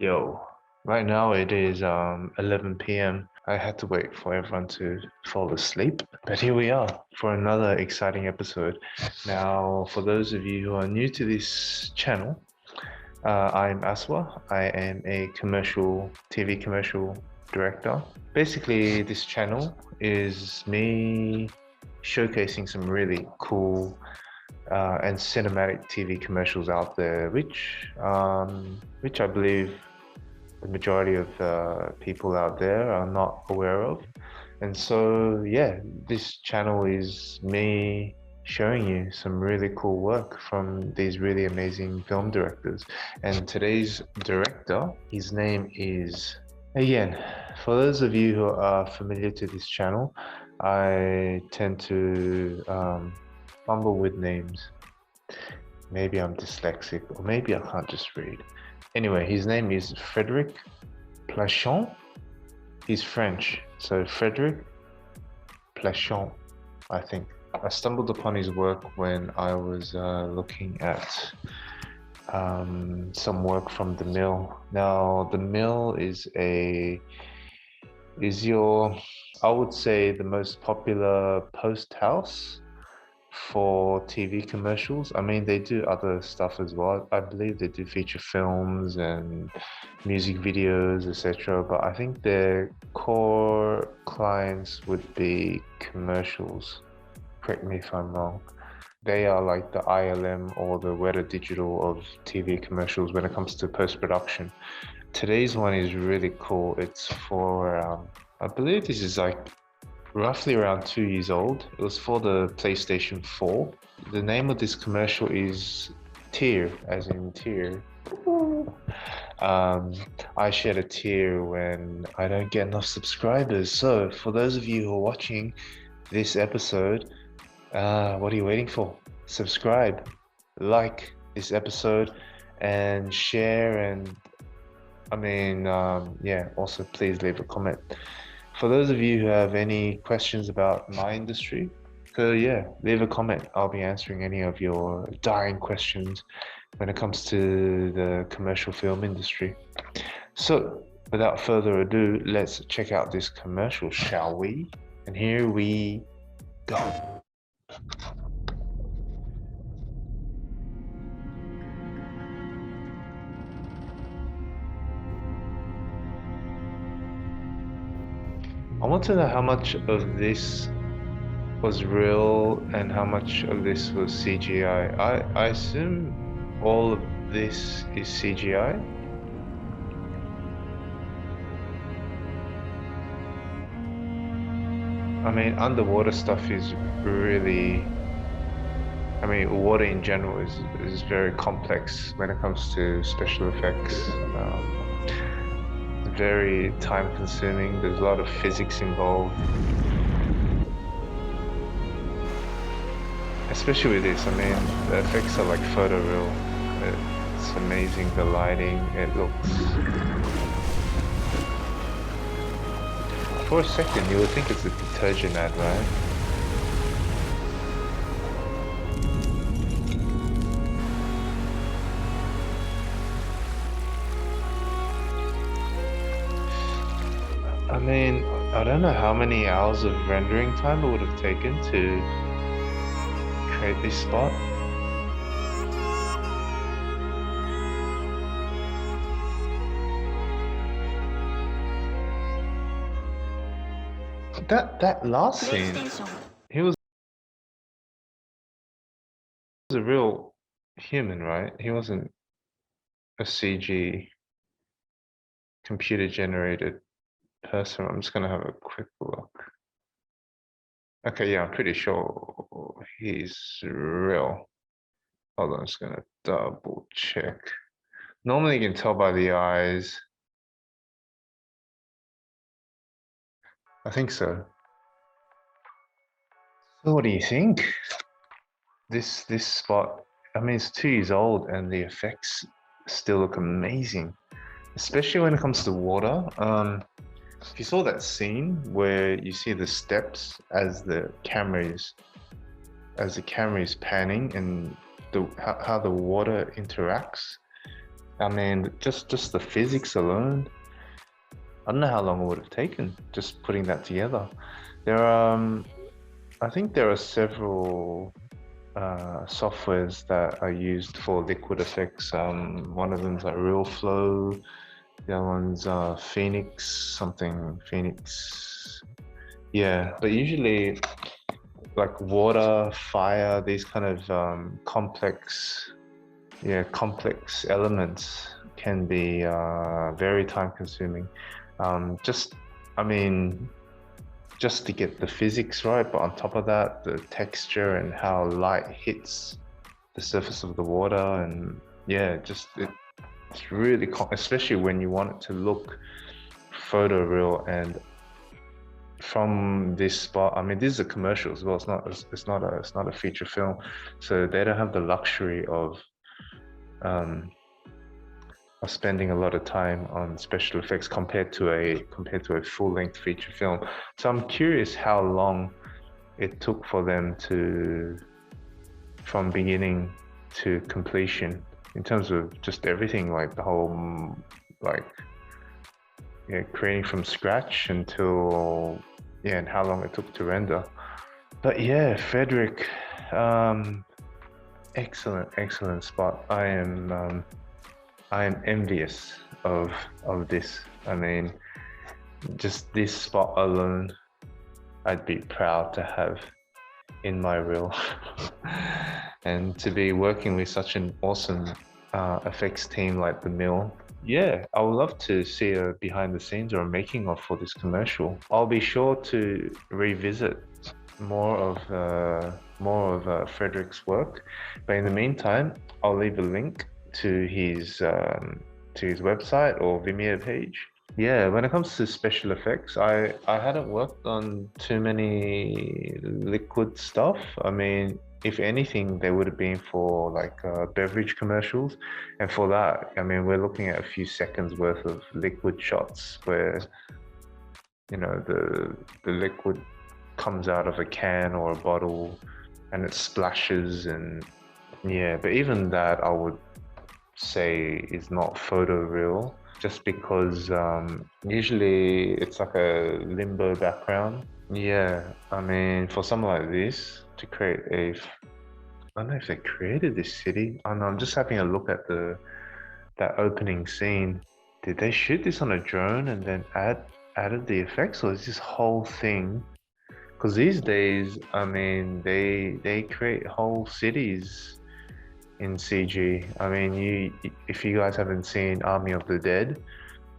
Yo, right now it is 11 p.m. I had to wait for everyone to fall asleep, but here we are for another exciting episode. Now, for those of you who are new to this channel, I'm Aswa. I am a TV commercial director. Basically, this channel is me showcasing some really cool and cinematic TV commercials out there, which I believe the majority of people out there are not aware of. And so, yeah, this channel is me showing you some really cool work from these really amazing film directors. And today's director, his name is, again, for those of you who are familiar to this channel, I tend to fumble with names. Maybe I'm dyslexic, or maybe I can't just read. Anyway, his name is Frederic PLANCHON. He's French, so Frederic PLANCHON, I think. I stumbled upon his work when I was looking at some work from The Mill. Now, The Mill is your, I would say, the most popular post house for TV commercials. I mean, they do other stuff as well. I believe they do feature films and music videos, etc. But I think their core clients would be commercials. Correct me if I'm wrong. They are like the ILM or the Weta Digital of TV commercials when it comes to post-production. Today's one is really cool. It's for, I believe this is like roughly around 2 years old. It was for the PlayStation 4. The name of this commercial is Tear, as in tear. I shed a tear when I don't get enough subscribers. So for those of you who are watching this episode, what are you waiting for? Subscribe, like this episode, and share. And I mean, yeah, also please leave a comment. For those of you who have any questions about my industry, so yeah, leave a comment. I'll be answering any of your dying questions when it comes to the commercial film industry. So without further ado, let's check out this commercial, shall we? And here we go. I want to know how much of this was real and how much of this was CGI. I assume all of this is CGI. I mean, underwater stuff is really, I mean, water in general is very complex when it comes to special effects. Very time consuming. There's a lot of physics involved. Especially with this, I mean, the effects are like photoreal. It's amazing, the lighting, it looks... For a second, you would think it's a detergent ad, right? I mean, I don't know how many hours of rendering time it would have taken to create this spot. That last scene, he was a real human, right? He wasn't a CG computer generated person. I'm just gonna have a quick look. Okay, yeah, I'm pretty sure he's real. Hold on, I'm just gonna double check. Normally you can tell by the eyes. I think so. So what do you think? This spot, I mean, it's 2 years old and the effects still look amazing, especially when it comes to water. If you saw that scene where you see the steps as the camera is panning and how the water interacts, I mean, just the physics alone, I don't know how long it would have taken just putting that together. There are, I think there are several softwares that are used for liquid effects. One of them's like Real Flow, the other one's Phoenix. Yeah, but usually like water, fire, these kind of complex elements can be very time consuming. Just, I mean, just to get the physics right, but on top of that, the texture and how light hits the surface of the water, and yeah, it's really, especially when you want it to look photoreal. And from this spot, I mean, this is a commercial as well. It's not a feature film, so they don't have the luxury of spending a lot of time on special effects compared to a full-length feature film. So I'm curious how long it took for them from beginning to completion, in terms of just everything, like the whole, like, creating from scratch until, and how long it took to render. But yeah, Frederic, excellent spot. I am envious of this. I mean, just this spot alone, I'd be proud to have in my reel. And to be working with such an awesome effects team like the Mill. Yeah, I would love to see a behind the scenes or a making of for this commercial. I'll be sure to revisit more of Frederic's work, but in the meantime, I'll leave a link to his website or Vimeo page. Yeah, when it comes to special effects, I hadn't worked on too many liquid stuff. I mean, if anything, they would have been for like beverage commercials, and for that, I mean, we're looking at a few seconds worth of liquid shots where, the liquid comes out of a can or a bottle and it splashes, and yeah, but even that I would say is not photoreal, just because usually it's like a limbo background. Yeah, I mean, for something like this to create I don't know if they created this city. Oh no, I'm just having a look at that opening scene. Did they shoot this on a drone and then added the effects, or is this whole thing? Because these days, I mean, they create whole cities in CG. I mean, if you guys haven't seen Army of the Dead,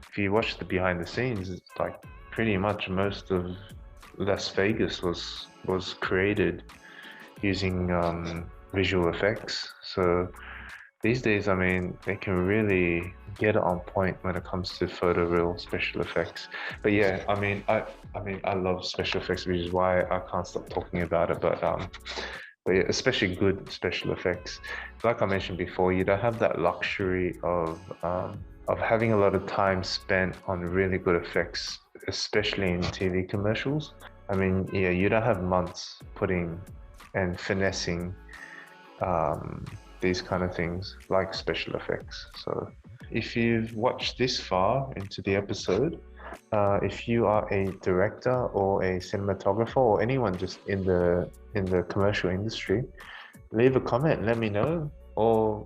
if you watch the behind the scenes, it's like pretty much most of Las Vegas was created using visual effects. So these days, I mean, they can really get it on point when it comes to photoreal special effects. But yeah, I mean, I love special effects, which is why I can't stop talking about it. But yeah, especially good special effects. Like I mentioned before, you don't have that luxury of having a lot of time spent on really good effects, especially in TV commercials. I mean, yeah, you don't have months putting and finessing these kind of things like special effects. So if you've watched this far into the episode, if you are a director or a cinematographer or anyone just in the commercial industry, leave a comment, let me know, or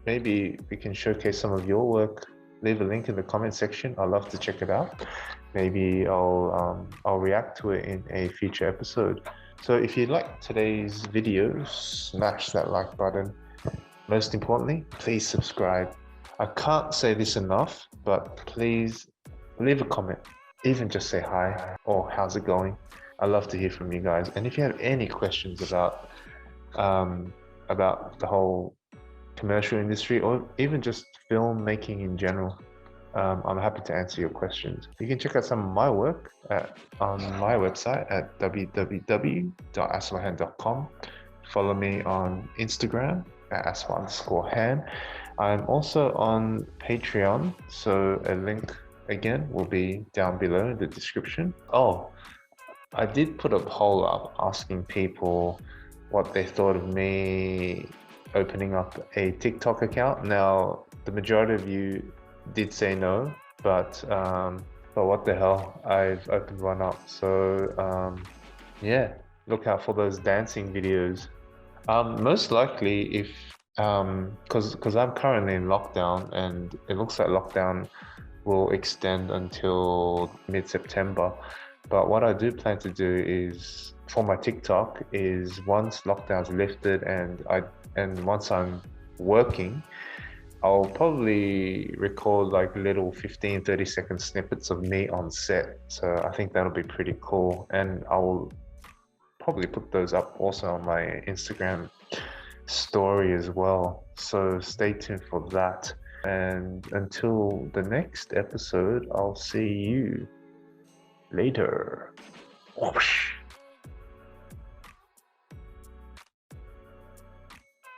maybe we can showcase some of your work. Leave a link in the comment section. I'd love to check it out. Maybe I'll react to it in a future episode. So if you like today's video, smash that like button. Most importantly, please subscribe. I can't say this enough, but please leave a comment, even just say hi or how's it going. I love to hear from you guys. And if you have any questions about the whole commercial industry or even just filmmaking in general, I'm happy to answer your questions. You can check out some of my work on my website at www.aswahan.com. Follow me on Instagram at aswa_han. I'm also on Patreon, so a link again will be down below in the description. Oh, I did put a poll up asking people what they thought of me opening up a TikTok account. Now, the majority of you did say no, but what the hell, I've opened one up. So yeah, look out for those dancing videos. Most likely, if because I'm currently in lockdown, and it looks like lockdown will extend until mid-September. But what I do plan to do is for my TikTok is once lockdown's lifted and once I'm working, I'll probably record like little 15-30 second snippets of me on set. So I think that'll be pretty cool. And I'll probably put those up also on my Instagram story as well. So stay tuned for that. And until the next episode, I'll see you later. Whoosh.